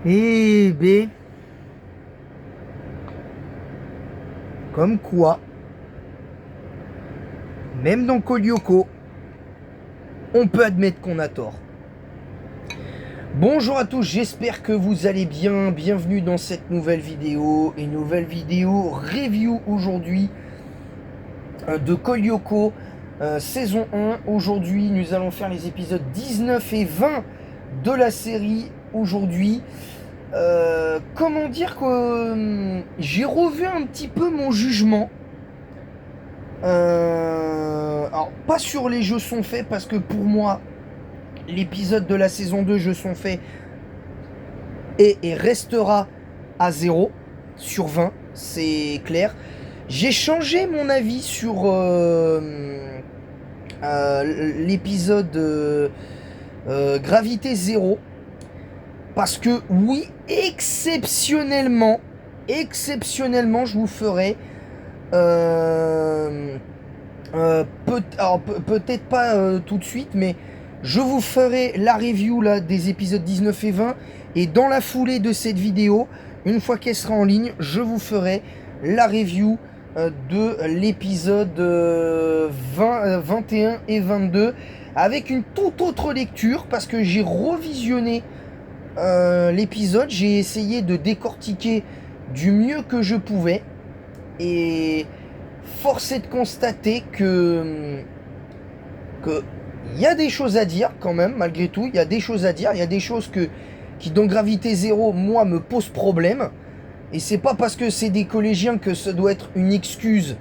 Eh ben, comme quoi, même dans Kolyoko, on peut admettre qu'on a tort. Bonjour à tous, j'espère que vous allez bien. Bienvenue dans cette nouvelle vidéo. Une nouvelle vidéo review aujourd'hui de Kolyoko, saison 1. Aujourd'hui, nous allons faire les épisodes 19 et 20 de la série aujourd'hui. Comment dire que j'ai revu un petit peu mon jugement. Alors, pas sur les jeux sont faits, parce que pour moi, l'épisode de la saison 2 jeux sont faits et restera à 0 sur 20, c'est clair. J'ai changé mon avis sur l'épisode Gravité 0, parce que oui, exceptionnellement, je vous ferai peut-être pas tout de suite, mais je vous ferai la review là, des épisodes 19 et 20. Et dans la foulée de cette vidéo, une fois qu'elle sera en ligne, je vous ferai la review de l'épisode 21 et 22 avec une toute autre lecture, parce que j'ai revisionné l'épisode, j'ai essayé de décortiquer du mieux que je pouvais, et force est de constater que il y a des choses à dire quand même, malgré tout. Il y a des choses à dire, il y a des choses qui dans Gravité Zéro, moi, me posent problème. Et c'est pas parce que c'est des collégiens que ça doit être une excuse,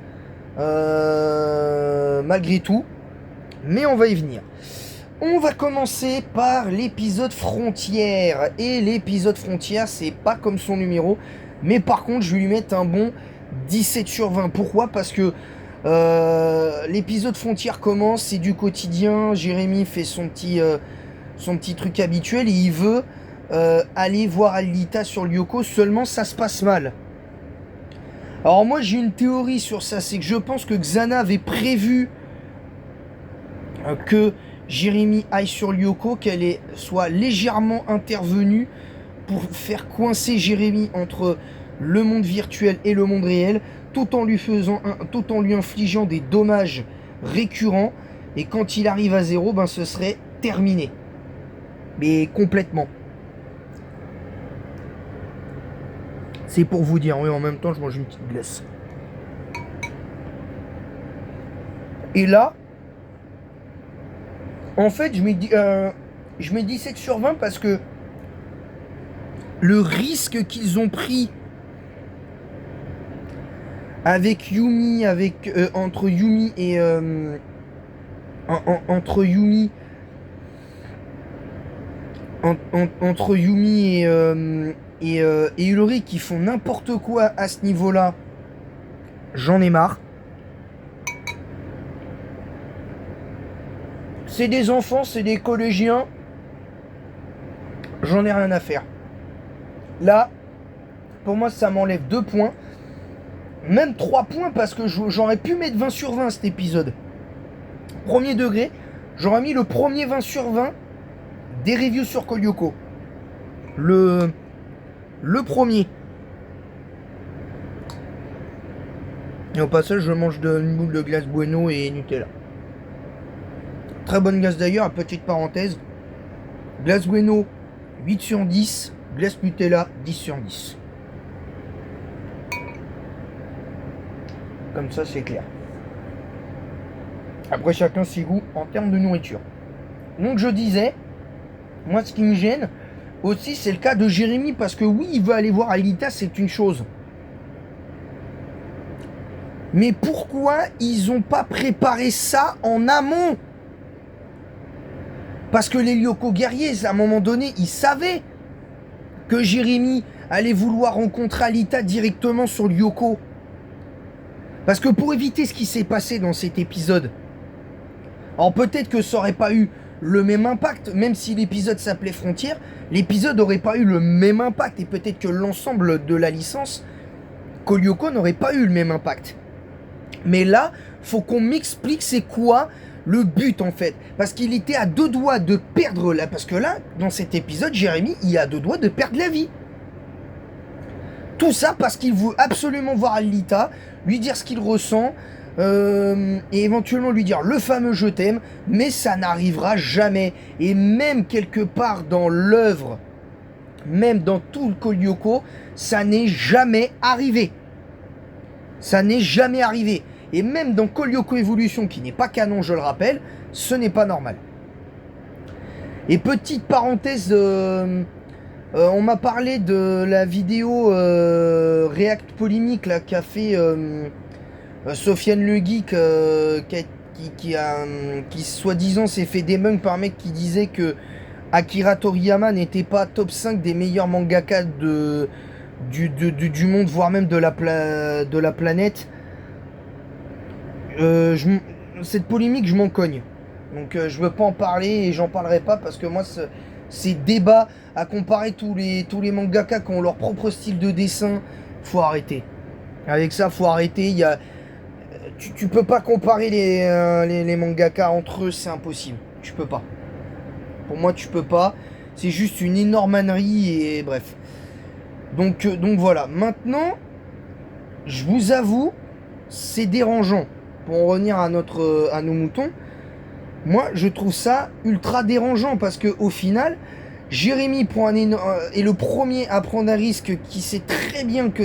malgré tout. Mais on va y venir. On va commencer par l'épisode Frontière. Et l'épisode Frontière, c'est pas comme son numéro, mais par contre, je vais lui mettre un bon 17 sur 20. Pourquoi? Parce que l'épisode Frontière commence, c'est du quotidien. Jérémy fait son petit truc habituel et il veut aller voir Alita sur Lyoko. Seulement, ça se passe mal. Alors moi, j'ai une théorie sur ça, c'est que je pense que Xana avait prévu que Jérémy aille sur Lyoko, soit légèrement intervenue pour faire coincer Jérémy entre le monde virtuel et le monde réel, tout en lui infligeant des dommages récurrents. Et quand il arrive à 0, ben ce serait terminé, mais complètement. C'est pour vous dire. Oui, en même temps, je mange une petite glace. Et là, en fait, je mets 17 sur 20 parce que le risque qu'ils ont pris avec Yumi, entre Yumi et entre Yumi, entre Yumi et Ulrich, qui font n'importe quoi à ce niveau-là, j'en ai marre. C'est des enfants, c'est des collégiens, j'en ai rien à faire. Là, pour moi, ça m'enlève 2 points. Même 3 points, parce que j'aurais pu mettre 20 sur 20 cet épisode. Premier degré, j'aurais mis le premier 20 sur 20 des reviews sur Kolyoko. Le premier. Et au passage, je mange une boule de glace Bueno et Nutella. Très bonne glace d'ailleurs, petite parenthèse. Glace Bueno, 8 sur 10. Glace Nutella, 10 sur 10. Comme ça, c'est clair. Après, chacun ses goûts en termes de nourriture. Donc, je disais, moi, ce qui me gêne aussi, c'est le cas de Jérémy, parce que oui, il veut aller voir Alita, c'est une chose. Mais pourquoi ils n'ont pas préparé ça en amont? Parce que les Lyoko guerriers, à un moment donné, ils savaient que Jérémy allait vouloir rencontrer Alita directement sur Lyoko. Parce que pour éviter ce qui s'est passé dans cet épisode, alors peut-être que ça aurait pas eu le même impact, même si l'épisode s'appelait Frontières, l'épisode n'aurait pas eu le même impact, et peut-être que l'ensemble de la licence Kolyoko n'aurait pas eu le même impact. Mais là, faut qu'on m'explique c'est quoi le but en fait. Parce qu'il était à 2 doigts de perdre là. Parce que là, dans cet épisode, Jérémy, il est à 2 doigts de perdre la vie. Tout ça parce qu'il veut absolument voir Alita, lui dire ce qu'il ressent, et éventuellement lui dire le fameux je t'aime, mais ça n'arrivera jamais. Et même quelque part dans l'œuvre, même dans tout le Code Lyoko, ça n'est jamais arrivé. Ça n'est jamais arrivé. Et même dans Code Lyoko Evolution, qui n'est pas canon, je le rappelle, ce n'est pas normal. Et petite parenthèse, on m'a parlé de la vidéo React Polémique là, qu'a fait Sofiane Le Geek, qui soi-disant s'est fait débunk par un mec qui disait que Akira Toriyama n'était pas top 5 des meilleurs mangaka du monde, voire même de la planète. Cette polémique, je m'en cogne. Donc je veux pas en parler et j'en parlerai pas parce que moi, ces débats à comparer tous les mangaka qui ont leur propre style de dessin, faut arrêter. Avec ça, faut arrêter. Tu peux pas comparer les mangaka entre eux, c'est impossible. Tu peux pas. Pour moi, tu peux pas. C'est juste une énorme ânerie et bref. Donc voilà. Maintenant, je vous avoue, c'est dérangeant. Pour en revenir à nos moutons, moi, je trouve ça ultra dérangeant parce que au final, Jérémy est le premier à prendre un risque qui sait très bien que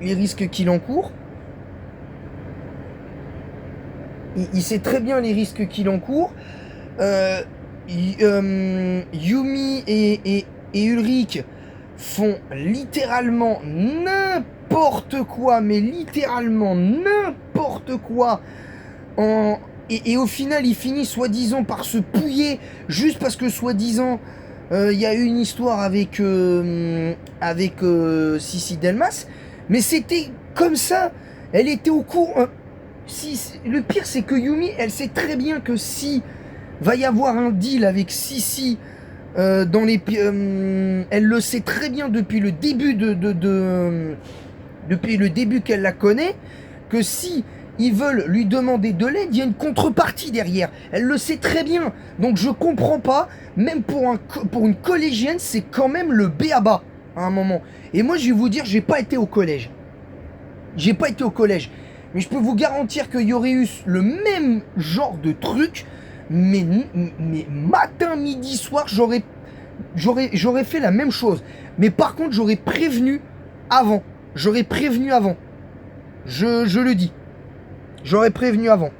les risques qu'il encourt. Il sait très bien les risques qu'il encourt. Yumi et Ulrich font littéralement n'importe quoi, mais littéralement n'importe quoi. Et au final, il finit soi-disant par se pouiller juste parce que soi-disant il y a eu une histoire avec Sissi Delmas, mais c'était comme ça. Elle était au courant. Le pire, c'est que Yumi, elle sait très bien que si va y avoir un deal avec Sissi elle le sait très bien depuis le début depuis le début qu'elle la connaît, que si ils veulent lui demander de l'aide, il y a une contrepartie derrière. Elle le sait très bien. Donc je comprends pas, même pour une collégienne, c'est quand même le b.a.-ba à un moment. Et moi, je vais vous dire, j'ai pas été au collège. J'ai pas été au collège. Mais je peux vous garantir qu'il y aurait eu le même genre de truc, mais matin, midi, soir, j'aurais fait la même chose. Mais par contre, j'aurais prévenu avant. J'aurais prévenu avant. Je le dis. J'aurais prévenu avant.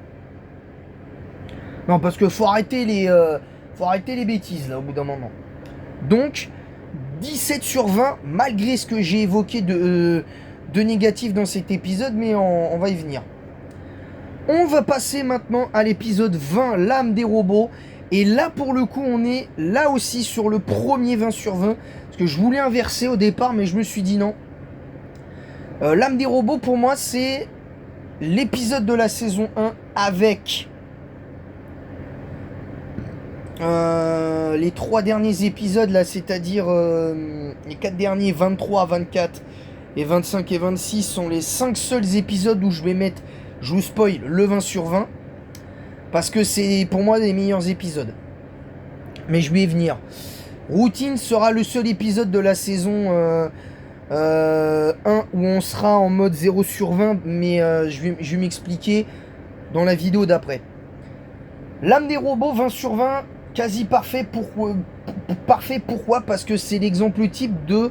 Non, parce que faut arrêter les bêtises, là, au bout d'un moment. Donc, 17 sur 20, malgré ce que j'ai évoqué de négatif dans cet épisode, mais on va y venir. On va passer maintenant à l'épisode 20, l'âme des robots. Et là, pour le coup, on est là aussi sur le premier 20 sur 20. Parce que je voulais inverser au départ, mais je me suis dit non. L'âme des robots, pour moi, c'est l'épisode de la saison 1 avec les 3 derniers épisodes, là, c'est-à-dire les 4 derniers, 23, 24 et 25 et 26, sont les 5 seuls épisodes où je vais mettre, je vous spoil, le 20 sur 20. Parce que c'est pour moi les meilleurs épisodes. Mais je vais y venir. Routine sera le seul épisode de la saison 1 où on sera en mode 0 sur 20. Mais je vais m'expliquer dans la vidéo d'après. L'âme des robots, 20 sur 20, quasi parfait. Parfait, pourquoi? Parce que c'est l'exemple type de...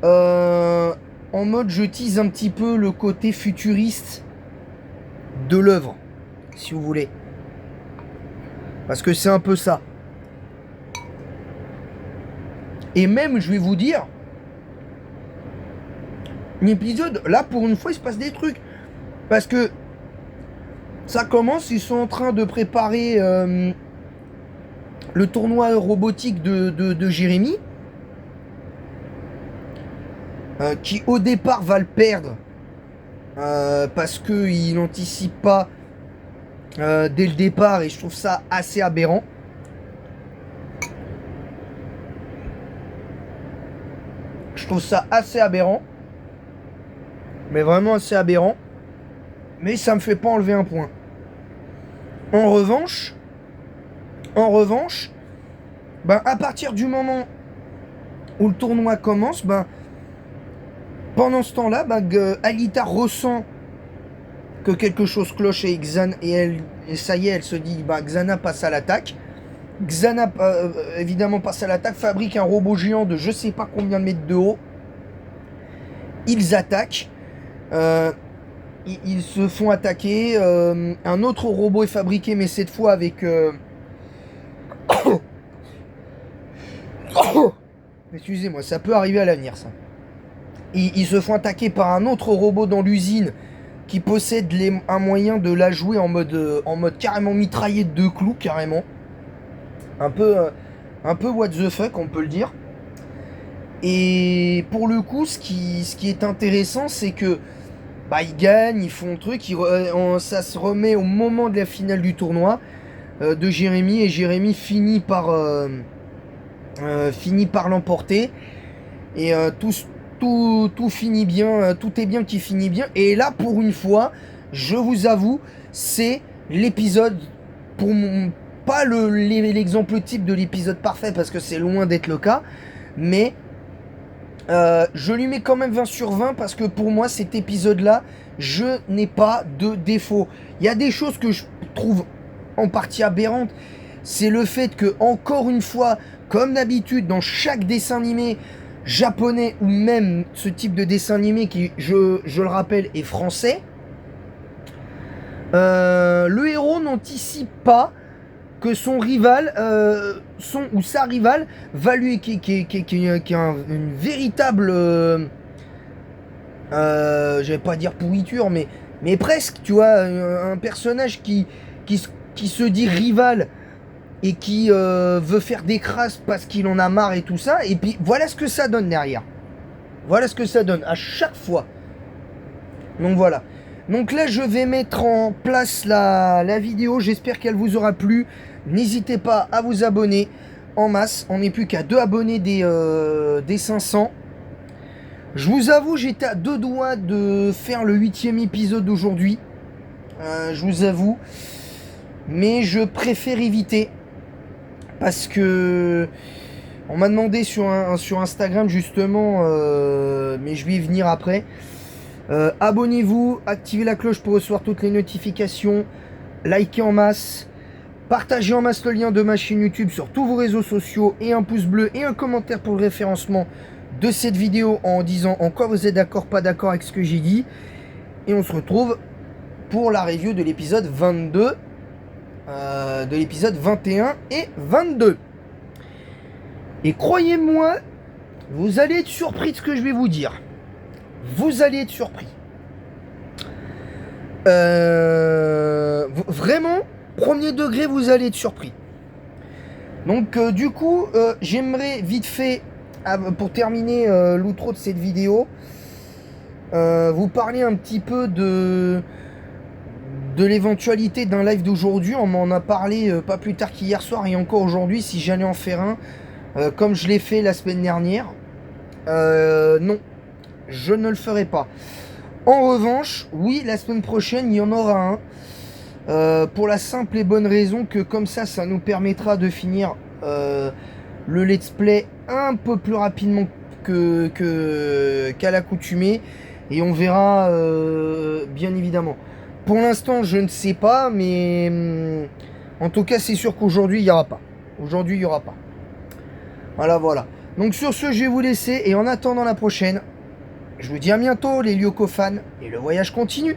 en mode je tease un petit peu le côté futuriste de l'œuvre, si vous voulez. Parce que c'est un peu ça. Et même, je vais vous dire, l'épisode, là, pour une fois, il se passe des trucs. Parce que ça commence, ils sont en train de préparer le tournoi robotique de Jérémy. Qui, au départ, va le perdre. Parce qu'il n'anticipe pas dès le départ, et je trouve ça assez aberrant. Je trouve ça assez aberrant. Mais vraiment assez aberrant. Mais ça me fait pas enlever un point. En revanche, ben, à partir du moment où le tournoi commence, ben, pendant ce temps-là, ben, Alita ressent que quelque chose cloche et Xana, et ça y est, elle se dit, ben, Xana passe à l'attaque. Xana, évidemment, passe à l'attaque, fabrique un robot géant de je sais pas combien de mètres de haut. Ils attaquent. Ils se font attaquer. Un autre robot est fabriqué, mais cette fois avec... Excusez-moi, ça peut arriver à l'avenir, ça. Ils se font attaquer par un autre robot dans l'usine qui possède un moyen de la jouer en mode carrément mitraillé de 2 clous, carrément. Un peu what the fuck, on peut le dire. Et pour le coup, ce qui est intéressant, c'est que bah, ils gagnent, ils font un truc, ça se remet au moment de la finale du tournoi de Jérémy, et Jérémy finit par l'emporter. Et tout finit bien, tout est bien qui finit bien. Et là, pour une fois, je vous avoue, c'est l'épisode, pas l'exemple type de l'épisode parfait, parce que c'est loin d'être le cas, mais je lui mets quand même 20 sur 20, parce que pour moi, cet épisode-là, je n'ai pas de défaut. Il y a des choses que je trouve en partie aberrantes. C'est le fait que, encore une fois, comme d'habitude, dans chaque dessin animé japonais, ou même ce type de dessin animé qui, je le rappelle, est français, le héros n'anticipe pas que son rival, sa rivale, va lui, qui a une véritable, je vais pas dire pourriture, mais presque, tu vois, un personnage qui se dit rival et qui veut faire des crasses parce qu'il en a marre et tout ça, et puis voilà ce que ça donne derrière. Voilà ce que ça donne à chaque fois. Donc voilà. Donc là, je vais mettre en place la vidéo. J'espère qu'elle vous aura plu. N'hésitez pas à vous abonner en masse. On n'est plus qu'à 2 abonnés des 500. Je vous avoue, j'étais à 2 doigts de faire le 8e épisode d'aujourd'hui. Je vous avoue. Mais je préfère éviter. Parce que... On m'a demandé sur Instagram justement, mais je vais y venir après. Abonnez-vous, activez la cloche pour recevoir toutes les notifications, likez en masse, partagez en masse le lien de ma chaîne YouTube sur tous vos réseaux sociaux, et un pouce bleu et un commentaire pour le référencement de cette vidéo en disant en quoi vous êtes d'accord, pas d'accord avec ce que j'ai dit. Et on se retrouve pour la review de l'épisode 22, de l'épisode 21 et 22. Et croyez-moi, vous allez être surpris de ce que je vais vous dire. Vous allez être surpris. Vraiment, premier degré, vous allez être surpris. Donc du coup, j'aimerais vite fait, pour terminer l'outro de cette vidéo, vous parler un petit peu de l'éventualité d'un live d'aujourd'hui. On m'en a parlé pas plus tard qu'hier soir, et encore aujourd'hui, si j'allais en faire un, comme je l'ai fait la semaine dernière. Non, je ne le ferai pas. En revanche, oui, la semaine prochaine, il y en aura un. Pour la simple et bonne raison que comme ça nous permettra de finir le let's play un peu plus rapidement qu'à l'accoutumée. Et on verra, bien évidemment. Pour l'instant, je ne sais pas, mais en tout cas, c'est sûr qu'aujourd'hui, il n'y aura pas. Aujourd'hui, il n'y aura pas. Voilà. Donc sur ce, je vais vous laisser, et en attendant la prochaine, je vous dis à bientôt les Lyoko fans, et le voyage continue.